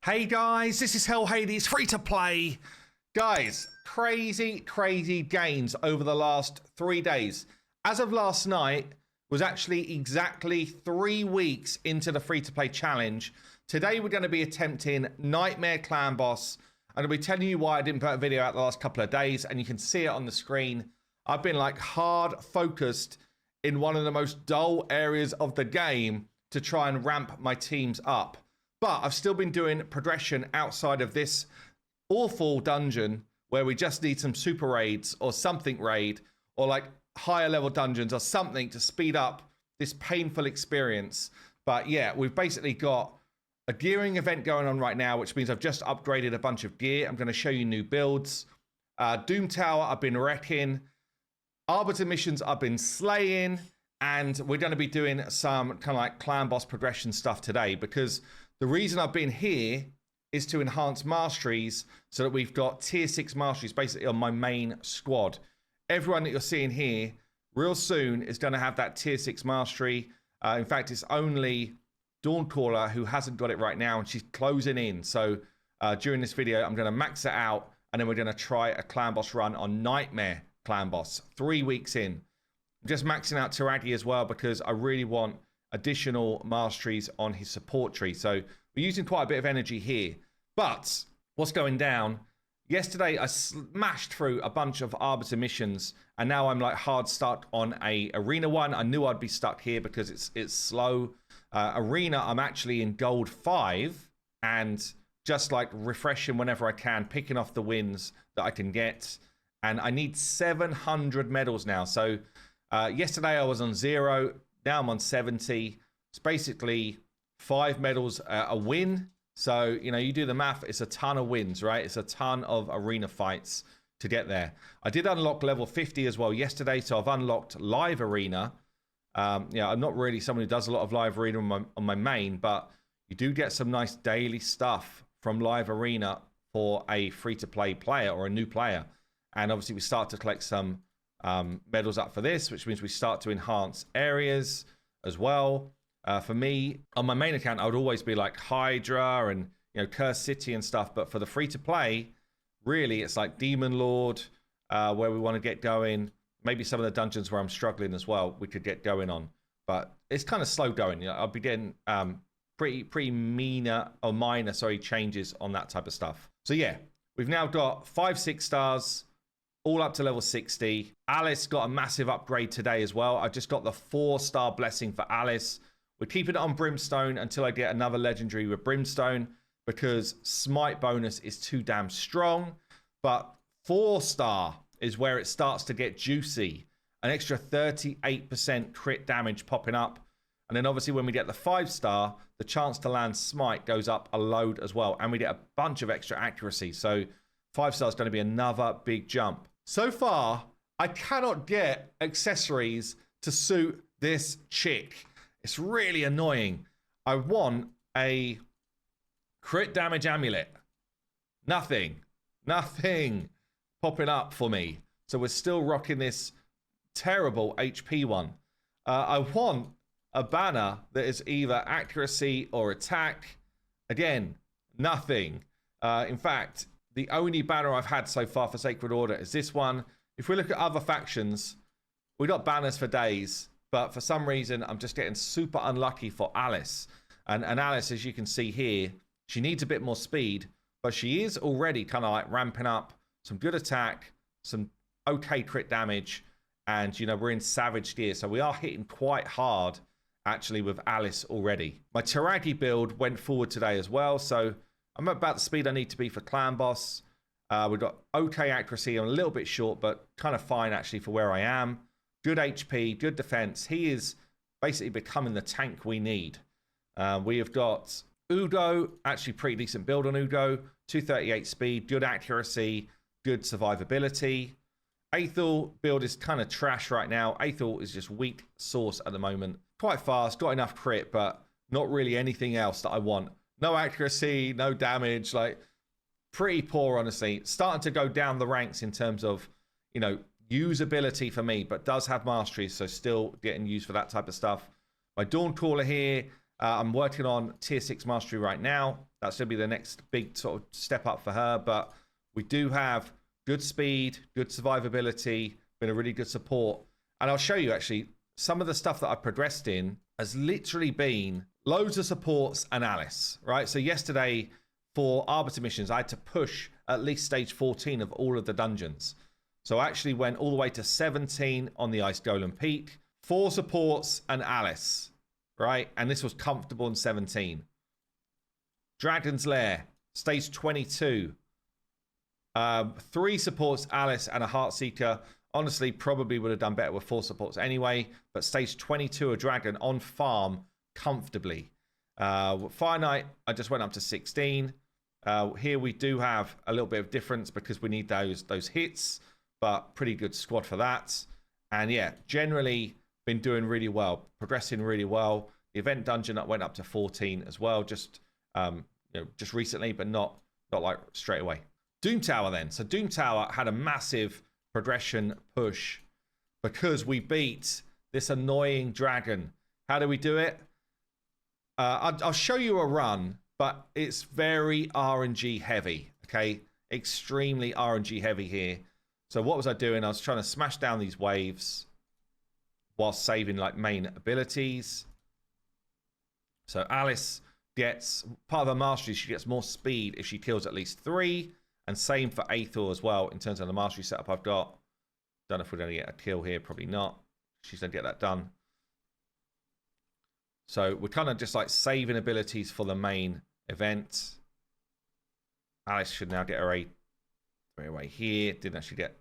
Hey guys, this is Hell Hades, free to play. Guys, crazy gains over the last 3 days. As of last night, was actually exactly 3 weeks into the free to play challenge. Today we're going to be attempting Nightmare Clan Boss. I'm going to be telling you why I didn't put a video out the last couple of days, and you can see it on the screen. I've been like hard focused in one of the most dull areas of the game to try and ramp my teams up. But I've still been doing progression outside of this awful dungeon where we just need some super raids or something raid or like higher level dungeons or something to speed up this painful experience. But yeah, we've basically got a gearing event going on right now, which means I've just upgraded a bunch of gear. I'm going to show you new builds. Doom Tower I've been wrecking. Arbiter missions I've been slaying. And we're going to be doing some kind of like clan boss progression stuff today, because the reason I've been here is to enhance masteries so that we've got tier 6 masteries basically on my main squad. Everyone that you're seeing here real soon is going to have that tier 6 mastery. In fact, it's only Dawncaller who hasn't got it right now, and she's closing in. So during this video, I'm going to max it out, and then we're going to try a clan boss run on Nightmare Clan Boss 3 weeks in. I'm just maxing out Tiragi as well because I really want additional masteries on his support tree. So we're using quite a bit of energy here. But what's going down? Yesterday I smashed through a bunch of Arbiter missions, and now I'm like hard stuck on a arena one. I knew I'd be stuck here because it's slow. Arena, I'm actually in gold 5 and just like refreshing whenever I can, picking off the wins that I can get. And I need 700 medals now. So yesterday I was on 0. Now I'm on 70. It's basically 5 medals a win. So, you know, you do the math, it's a ton of wins, right? It's a ton of arena fights to get there. I did unlock level 50 as well yesterday, so I've unlocked live arena. Yeah, I'm not really someone who does a lot of live arena on my main, but you do get some nice daily stuff from live arena for a free-to-play player or a new player. And obviously we start to collect some medals up for this, which means we start to enhance areas as well. For me, on my main account, I would always be like Hydra and, you know, Cursed City and stuff. But for the free to play, really, it's like Demon Lord, where we want to get going. Maybe some of the dungeons where I'm struggling as well, we could get going on. But it's kind of slow going. You know, I'll be getting pretty minor changes on that type of stuff. So yeah, we've now got 5 6 stars. All up to level 60. Alice got a massive upgrade today as well. I just got the 4-star blessing for Alice. We're keeping it on Brimstone until I get another legendary with Brimstone, because Smite bonus is too damn strong. But 4-star is where it starts to get juicy. An extra 38% crit damage popping up. And then obviously when we get the 5-star, the chance to land Smite goes up a load as well. And we get a bunch of extra accuracy. So 5-star is going to be another big jump. So far, I cannot get accessories to suit this chick. It's really annoying. I want a crit damage amulet. Nothing popping up for me. So we're still rocking this terrible HP one. I want a banner that is either accuracy or attack. Again, nothing. In fact, the only banner I've had so far for Sacred Order is this one. If we look at other factions, we got banners for days, but for some reason, I'm just getting super unlucky for Alice. And Alice, as you can see here, she needs a bit more speed, but she is already kind of like ramping up some good attack, some okay crit damage, and, you know, we're in Savage gear, so we are hitting quite hard, actually, with Alice already. My Tiragi build went forward today as well, so I'm about the speed I need to be for Clan Boss. We've got okay accuracy. I'm a little bit short, but kind of fine actually for where I am. Good HP, good defense. He is basically becoming the tank we need. We have got Udo, actually pretty decent build on Udo. 238 speed, good accuracy, good survivability. Aethel build is kind of trash right now. Aethel is just weak sauce at the moment. Quite fast, got enough crit, but not really anything else that I want. No accuracy, no damage, like pretty poor, honestly. Starting to go down the ranks in terms of, you know, usability for me, but does have mastery, so still getting used for that type of stuff. My Dawncaller here, I'm working on tier 6 mastery right now. That's going to be the next big sort of step up for her. But we do have good speed, good survivability, been a really good support. And I'll show you actually some of the stuff that I've progressed in has literally been loads of supports and Alice, right? So yesterday for Arbiter missions, I had to push at least stage 14 of all of the dungeons. So I actually went all the way to 17 on the Ice Golem Peak, 4 supports and Alice, right? And this was comfortable in 17. Dragon's Lair, stage 22. 3 supports, Alice, and a Heartseeker. Honestly, probably would have done better with 4 supports anyway. But stage 22, a Dragon on farm comfortably. Fire Knight, I just went up to 16. Here we do have a little bit of difference because we need those hits. But pretty good squad for that. And yeah, generally been doing really well, progressing really well. The event dungeon went up to 14 as well, just just recently, but not like straight away. Doom Tower then. So Doom Tower had a massive progression push because we beat this annoying dragon. How do we do it? I'll show you a run, but it's very RNG heavy. Okay, extremely RNG heavy here. So what was I doing? I was trying to smash down these waves while saving like main abilities. So Alice gets part of her mastery. She gets more speed if she kills at least 3, and same for Aethel as well in terms of the mastery setup I've got. Don't know if we're going to get a kill here. Probably not. She's going to get that done. So we're kind of just like saving abilities for the main event. Alice should now get her A3 away here. Didn't actually get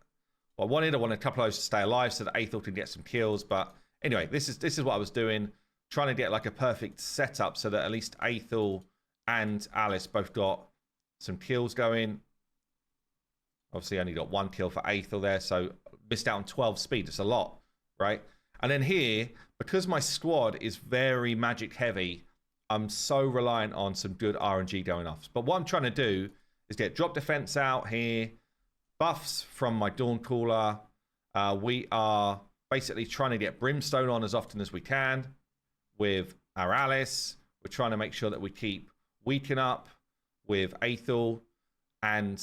what I wanted. I wanted a couple of those to stay alive so that Aethel can get some kills. But anyway, this is what I was doing. Trying to get like a perfect setup so that at least Aethel and Alice both got some kills going. Obviously, I only got 1 kill for Aethel there, so missed out on 12 speed. It's a lot, right? And then here, because my squad is very magic heavy, I'm so reliant on some good RNG going off. But what I'm trying to do is get drop defense out here, buffs from my Dawncaller. We are basically trying to get Brimstone on as often as we can with our Alice. We're trying to make sure that we keep Weaken up with Aethel. And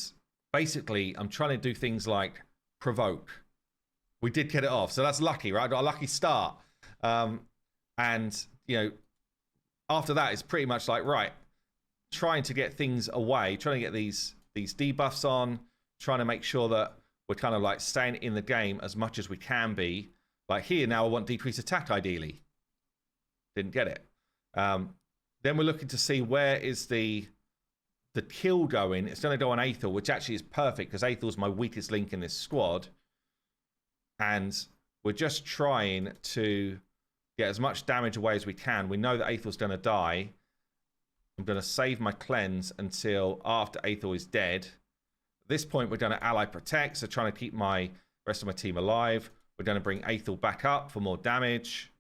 basically, I'm trying to do things like Provoke. We did get it off, so that's lucky, right? Got a lucky start. And, you know, after that, it's pretty much like, right, trying to get things away, trying to get these debuffs on, trying to make sure that we're kind of like staying in the game as much as we can be. Like here now, I want decreased attack ideally. Didn't get it. Then we're looking to see where is the kill going. It's going to go on Aethel, which actually is perfect because Aethel's my weakest link in this squad. And we're just trying to get as much damage away as we can. We know that Aethel's going to die. I'm going to save my cleanse until after Aethel is dead. At this point, we're going to ally protect, so trying to keep my rest of my team alive. We're going to bring Aethel back up for more damage.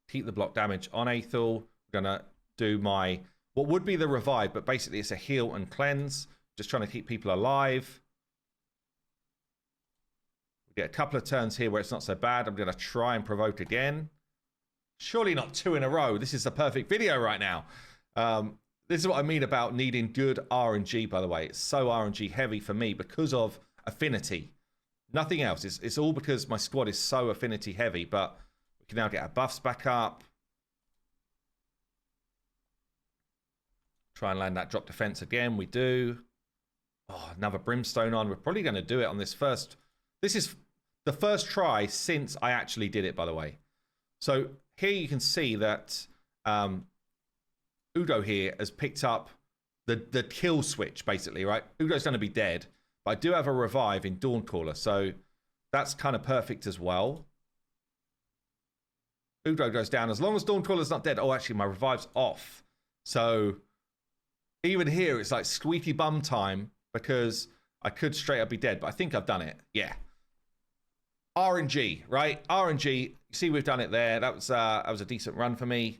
Keep the block damage on Aethel. We're going to do my, what would be the revive, but basically it's a heal and cleanse. Just trying to keep people alive. We get a couple of turns here where it's not so bad. I'm going to try and provoke again. Surely not 2 in a row. This is the perfect video right now. This is what I mean about needing good RNG, by the way. It's so RNG heavy for me because of affinity. Nothing else. It's all because my squad is so affinity heavy, but we can now get our buffs back up. Try and land that drop defense again. We do. Oh, another Brimstone on. We're probably going to do it on this first. This is the first try since I actually did it, by the way. So here you can see that Udo here has picked up the kill switch, basically, right? Udo's going to be dead, but I do have a revive in Dawncaller, so that's kind of perfect as well. Udo goes down. As long as Dawncaller's not dead. Oh, actually, my revive's off. So even here, it's like squeaky bum time because I could straight up be dead, but I think I've done it. Yeah. RNG, right? RNG. You see, we've done it there. That was a decent run for me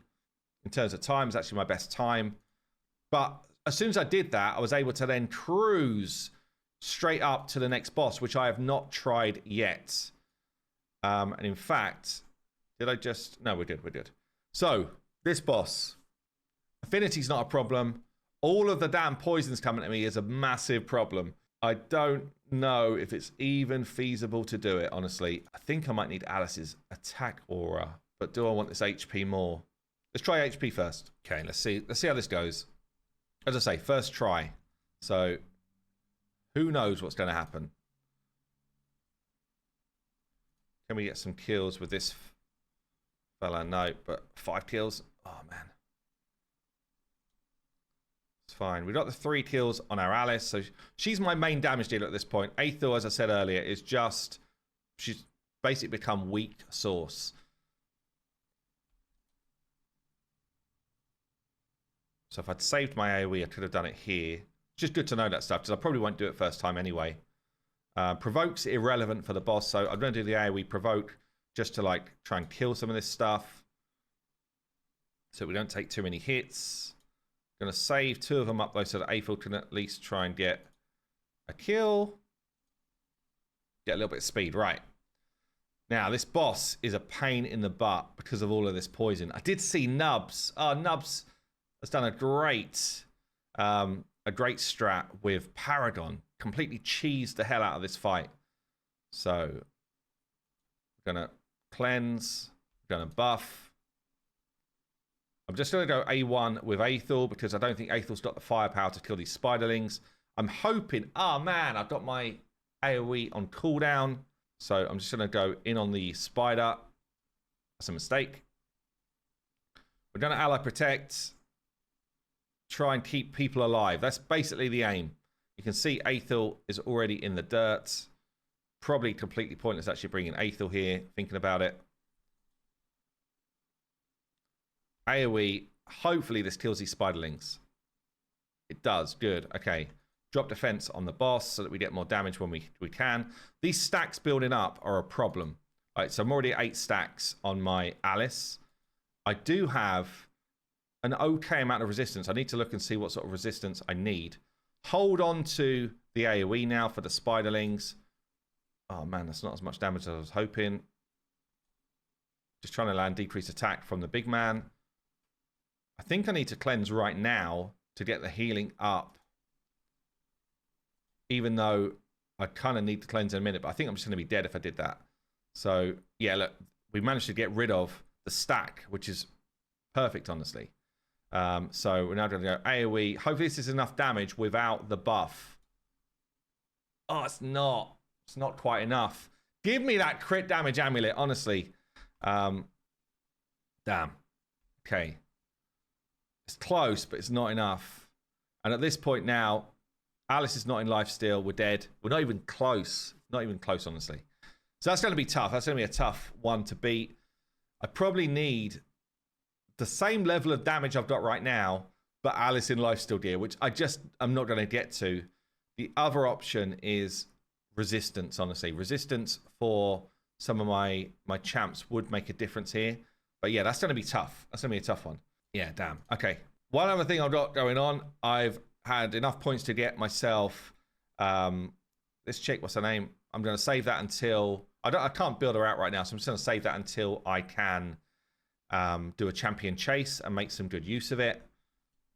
in terms of time. It's actually my best time. But as soon as I did that, I was able to then cruise straight up to the next boss, which I have not tried yet. And in fact, did I just... No, we're good. We're good. So This boss. Affinity's not a problem. All of the damn poisons coming at me is a massive problem. I don't know if it's even feasible to do it, honestly. I think I might need Alice's attack aura. But do I want this HP more? Let's try HP first. Okay, let's see how this goes. As I say, first try. So, who knows what's going to happen? Can we get some kills with this fella? No, but 5 kills? Oh, man. It's fine. We got the 3 kills on our Alice, so she's my main damage dealer at this point. Aethel, as I said earlier, is just... she's basically become weak source. So if I'd saved my AoE, I could have done it here. It's just good to know that stuff, because I probably won't do it first time anyway. Provoke's irrelevant for the boss, so I'm going to do the AoE provoke just to like try and kill some of this stuff. So we don't take too many hits. Going to save 2 of them up though, so that Aethel can at least try and get a kill. Get a little bit of speed, right. Now, this boss is a pain in the butt because of all of this poison. I did see Nubs. Oh, Nubs has done a great strat with Paragon. Completely cheesed the hell out of this fight. So, we're going to cleanse. We're going to buff. I'm just going to go A1 with Aethel because I don't think Aethel's got the firepower to kill these spiderlings. I'm hoping... oh, man, I've got my AoE on cooldown. So, I'm just going to go in on the spider. That's a mistake. We're going to ally protect. Try and keep people alive. That's basically the aim. You can see Aethel is already in the dirt. Probably completely pointless actually bringing Aethel here, thinking about it. AoE. Hopefully this kills these spiderlings. It does. Good. Okay. Drop defense on the boss so that we get more damage when we can. These stacks building up are a problem. All right, so I'm already at 8 stacks on my Alice. I do have an okay amount of resistance. I need to look and see what sort of resistance I need. Hold on to the AoE now for the spiderlings. Oh man, that's not as much damage as I was hoping. Just trying to land decreased attack from the big man. I think I need to cleanse right now to get the healing up. Even though I kind of need to cleanse in a minute, but I think I'm just going to be dead if I did that. So yeah, look, we managed to get rid of the stack, which is perfect, honestly. So we're now going to go AoE. Hopefully this is enough damage without the buff. Oh, it's not. It's not quite enough. Give me that crit damage amulet, honestly. Damn. Okay. It's close, but it's not enough. And at this point now, Alice is not in life still. We're dead. We're not even close. Not even close, honestly. So that's going to be tough. That's going to be a tough one to beat. I probably need the same level of damage I've got right now, but Alice in life still dear, which I'm not going to get to. The other option is resistance, honestly. Resistance for some of my champs would make a difference here. But yeah, that's going to be tough. That's going to be a tough one. Yeah, damn. Okay. One other thing I've got going on, I've had enough points to get myself this chick, what's her name? I'm going to save that until... I can't build her out right now, so I'm just going to save that until I can do a champion chase and make some good use of it.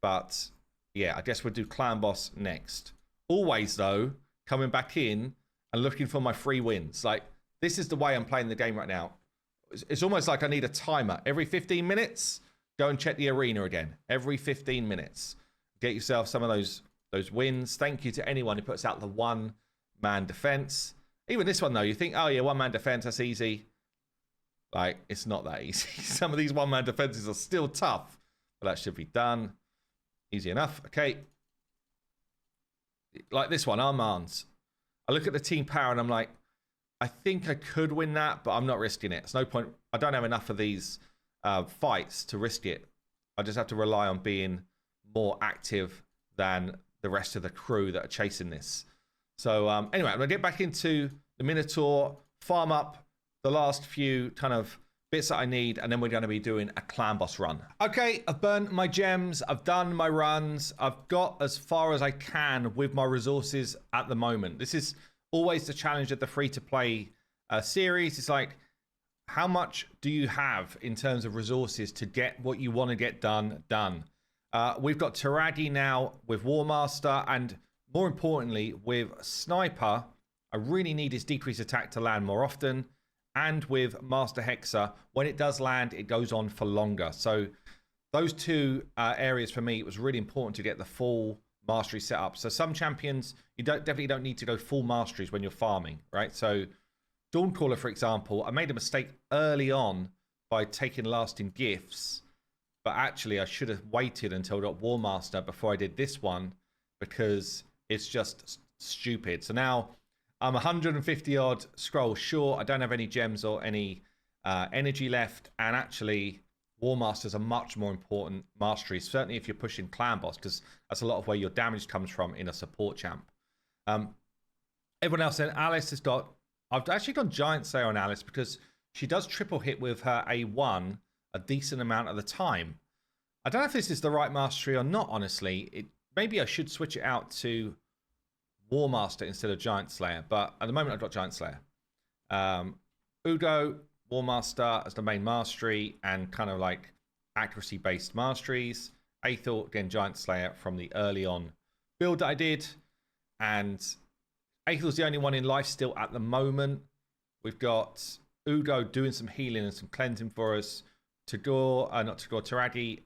But yeah, I guess we'll do clan boss next. Always, though, coming back in and looking for my free wins. Like, this is the way I'm playing the game right now. It's almost like I need a timer. Every 15 minutes, go and check the arena again. Every 15 minutes. Get yourself some of those wins. Thank you to anyone who puts out the one-man defense. Even this one, though, you think, oh, yeah, one-man defense, that's easy. Like, it's not that easy. Some of these one-man defenses are still tough. But that should be done. Easy enough. Okay. Like this one, Armand's. I look at the team power and I'm like, I think I could win that, but I'm not risking it. It's no point. I don't have enough of these fights to risk it. I just have to rely on being more active than the rest of the crew that are chasing this. So anyway, I'm going to get back into the Minotaur, farm up the last few kind of bits that I need, and then we're going to be doing a clan boss run. Okay, I've burnt my gems. I've done my runs. I've got as far as I can with my resources at the moment. This is always the challenge of the free-to-play series. It's like, how much do you have in terms of resources to get what you want to get done? We've got Taragi now with War Master, and more importantly, with Sniper, I really need his decreased attack to land more often. And with Master Hexer, when it does land, it goes on for longer. So those two areas for me, it was really important to get the full mastery set up. So some champions, you definitely don't need to go full masteries when you're farming, right? So Dawncaller, for example, I made a mistake early on by taking lasting gifts, but actually I should have waited until I got War Master before I did this one, because it's just stupid. So now I'm 150 odd scrolls short. I don't have any gems or any energy left, and actually War Masters are much more important mastery, certainly if you're pushing clan boss, because that's a lot of where your damage comes from in a support champ. Everyone else then, Alice has got, I've actually gone Giant Slayer on Alice because she does triple hit with her A1 a decent amount of the time. I don't know if this is the right mastery or not, honestly. Maybe I should switch it out to War Master instead of Giant Slayer, but at the moment I've got Giant Slayer. Udo, War Master as the main mastery and kind of like accuracy based masteries. Aethel, again, Giant Slayer from the early on build that I did. And Aethel's the only one in life still at the moment. We've got Udo doing some healing and some cleansing for us. Taragi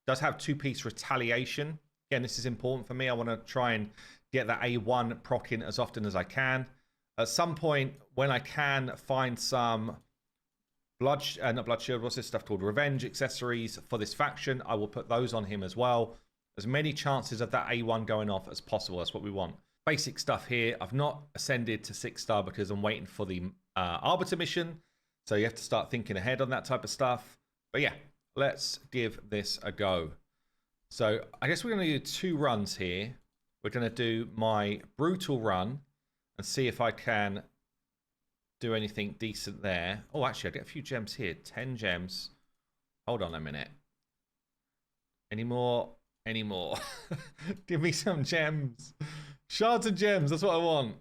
does have 2-piece retaliation. Again, this is important for me. I want to try and get that A1 proc in as often as I can. At some point, when I can find some not blood shield, what's this stuff called? Revenge accessories for this faction, I will put those on him as well. As many chances of that A1 going off as possible. That's what we want. Basic stuff here. I've not ascended to 6-star because I'm waiting for the Arbiter mission. So you have to start thinking ahead on that type of stuff. But yeah, let's give this a go. So I guess we're going to do 2 runs here. We're going to do my brutal run and see if I can do anything decent there. Oh, actually, I get a few gems here. 10 gems. Hold on a minute. Any more? Any more? Give me some gems. Shards and gems. That's what I want.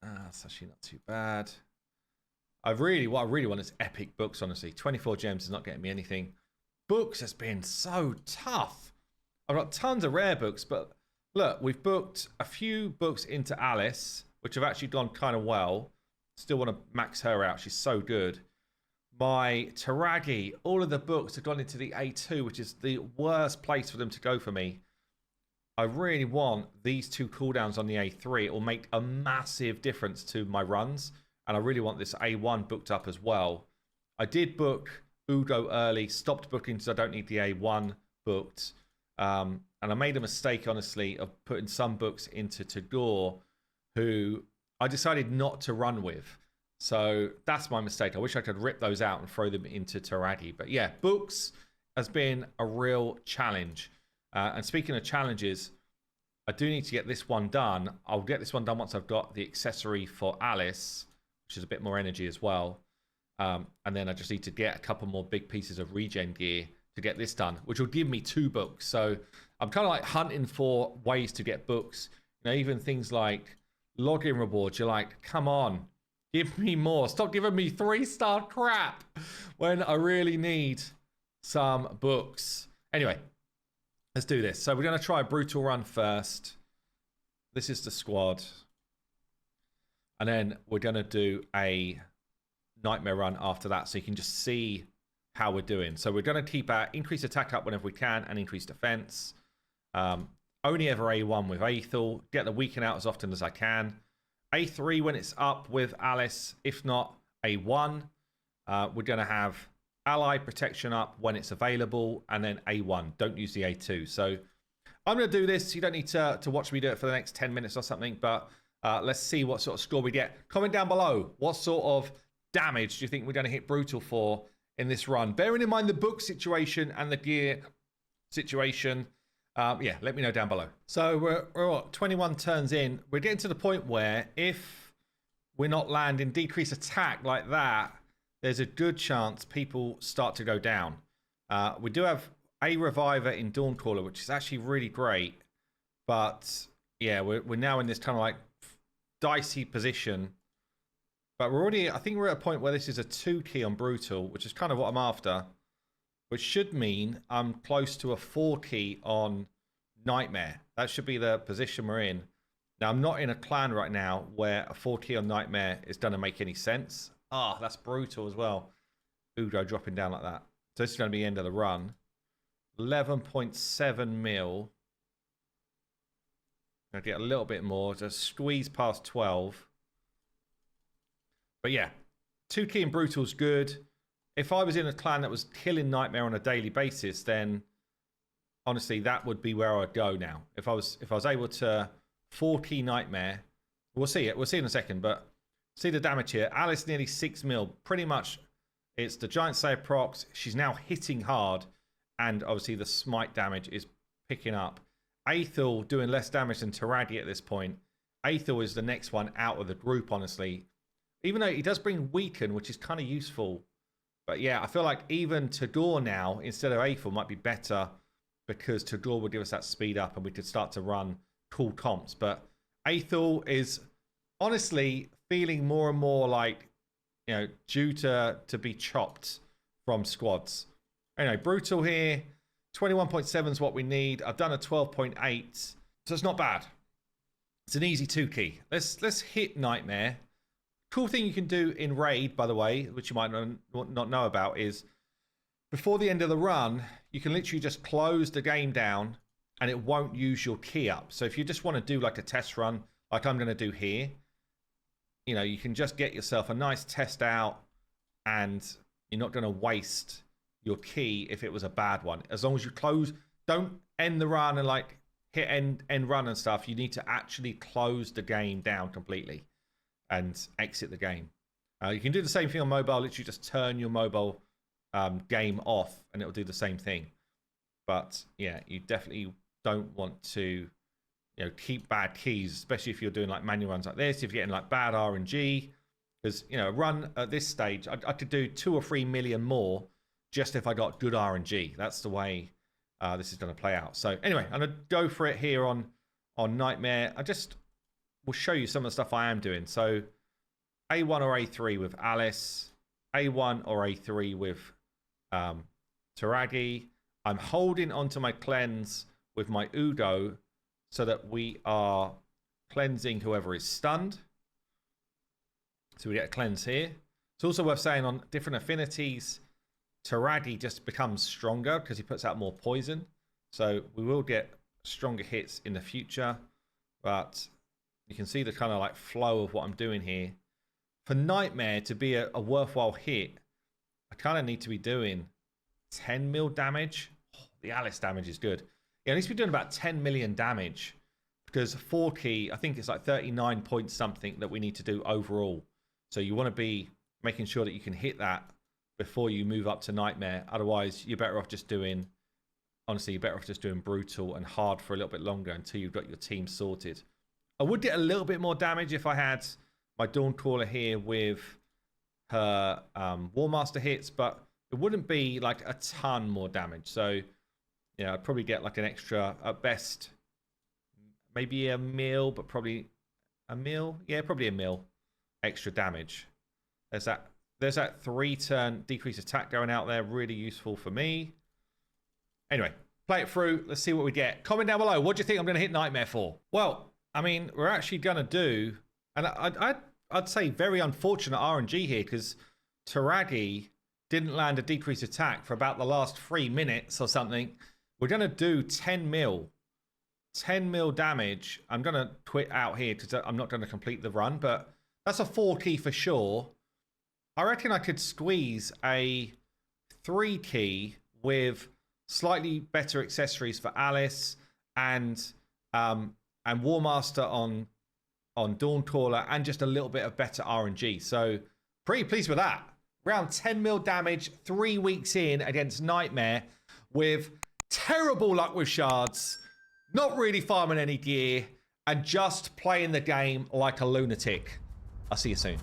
That's actually not too bad. What I really want is epic books, honestly. 24 gems is not getting me anything. Books has been so tough. I've got tons of rare books, but look, we've booked a few books into Alice, which have actually gone kind of well. Still want to max her out. She's so good. My Taragi, all of the books have gone into the A2, which is the worst place for them to go for me. I really want these 2 cooldowns on the A3. It will make a massive difference to my runs. And I really want this A1 booked up as well. I did book Udo early, stopped booking because I don't need the A1 booked. And I made a mistake, honestly, of putting some books into Tagore, who I decided not to run with. So that's my mistake. I wish I could rip those out and throw them into Taragi. But yeah, books has been a real challenge. And speaking of challenges, I do need to get this one done. I'll get this one done once I've got the accessory for Alice, which is a bit more energy as well. And then I just need to get a couple more big pieces of regen gear to get this done, which will give me 2 books. So I'm kind of like hunting for ways to get books. You know, even things like login rewards. You're like, come on, give me more. Stop giving me 3-star crap when I really need some books. Anyway, let's do this. So we're going to try a brutal run first. This is the squad. And then we're going to do a nightmare run after that, so you can just see how we're doing. So we're going to keep our increased attack up whenever we can and increase defense. Only ever A1 with Aethel. Get the weaken out as often as I can. A3 when it's up with Alice. If not, A1. We're going to have ally protection up when it's available. And then A1. Don't use the A2. So I'm going to do this. You don't need to watch me do it for the next 10 minutes or something. But let's see what sort of score we get. Comment down below. What sort of damage do you think we're going to hit brutal for in this run? Bearing in mind the book situation and the gear situation. Yeah, let me know down below. So we're what, 21 turns in. We're getting to the point where if we're not landing decreased attack like that, there's a good chance people start to go down. We do have a reviver in Dawncaller, which is actually really great. But yeah, we're now in this kind of like dicey position But we're already, I think we're at a point where this is a 2 key on Brutal, which is kind of what I'm after. Which should mean I'm close to a 4 key on Nightmare. That should be the position we're in. Now, I'm not in a clan right now where a 4 key on Nightmare is going to make any sense. Ah, that's Brutal as well. Udo dropping down like that. So this is going to be the end of the run. 11.7 mil. Gonna get a little bit more. Just squeeze past 12. But yeah, 2 key and Brutal's good. If I was in a clan that was killing Nightmare on a daily basis, then honestly, that would be where I'd go now. If I was able to 4 key Nightmare, we'll see it. We'll see in a second. But see the damage here. Alice nearly 6 mil. Pretty much, it's the Giant Slayer procs. She's now hitting hard, and obviously the smite damage is picking up. Aethel doing less damage than Taragi at this point. Aethel is the next one out of the group, honestly. Even though he does bring Weaken, which is kind of useful. But yeah, I feel like even Tador now, instead of Aethel, might be better because Tador would give us that speed up and we could start to run cool comps. But Aethel is honestly feeling more and more like, you know, due to be chopped from squads. Anyway, Brutal here. 21.7 is what we need. I've done a 12.8, so it's not bad. It's an easy 2 key. Let's hit Nightmare. Cool thing you can do in Raid, by the way, which you might not know about, is before the end of the run, you can literally just close the game down and it won't use your key up. So if you just want to do like a test run, like I'm going to do here, you know, you can just get yourself a nice test out and you're not going to waste your key if it was a bad one. As long as you close, don't end the run and like hit end run and stuff. You need to actually close the game down completely and exit the game. You can do the same thing on mobile. Literally just turn your mobile game off and it'll do the same thing. But yeah, you definitely don't want to, you know, keep bad keys, especially if you're doing like manual runs like this. If you're getting like bad RNG, because, you know, a run at this stage, I could do 2 or 3 million more just if I got good RNG. That's the way this is going to play out. So anyway, I'm going to go for it here on Nightmare. I just will show you some of the stuff I am doing. So A1 or A3 with Alice, A1 or A3 with Taragi. I'm holding onto my cleanse with my Udo so that we are cleansing whoever is stunned. So we get a cleanse here. It's also worth saying on different affinities, Taragi just becomes stronger because he puts out more poison. So we will get stronger hits in the future. But you can see the kind of like flow of what I'm doing here. For Nightmare to be a worthwhile hit, I kind of need to be doing 10 mil damage. Oh, the Alice damage is good. Yeah, I need to be doing about 10 million damage because 4 key, I think it's like 39 point something that we need to do overall. So you want to be making sure that you can hit that before you move up to Nightmare. Otherwise, you're better off just doing, honestly, you're better off just doing Brutal and hard for a little bit longer until you've got your team sorted. I would get a little bit more damage if I had my Dawncaller here with her Warmaster hits, but it wouldn't be like a ton more damage. So, yeah, I'd probably get like an extra, at best, maybe a mil, but probably a mil. Yeah, probably a mil extra damage. There's that 3-turn decrease attack going out there. Really useful for me. Anyway, play it through. Let's see what we get. Comment down below. What do you think I'm going to hit Nightmare for? Well, I mean, we're actually going to do, and I'd say very unfortunate RNG here because Taragi didn't land a decreased attack for about the last 3 minutes or something. We're going to do 10 mil damage. I'm going to quit out here because I'm not going to complete the run, but that's a 4 key for sure. I reckon I could squeeze a 3 key with slightly better accessories for Alice and Warmaster on Dawncaller and just a little bit of better RNG. So pretty pleased with that. Around 10 mil damage 3 weeks in against Nightmare with terrible luck with shards, not really farming any gear, and just playing the game like a lunatic. I'll see you soon.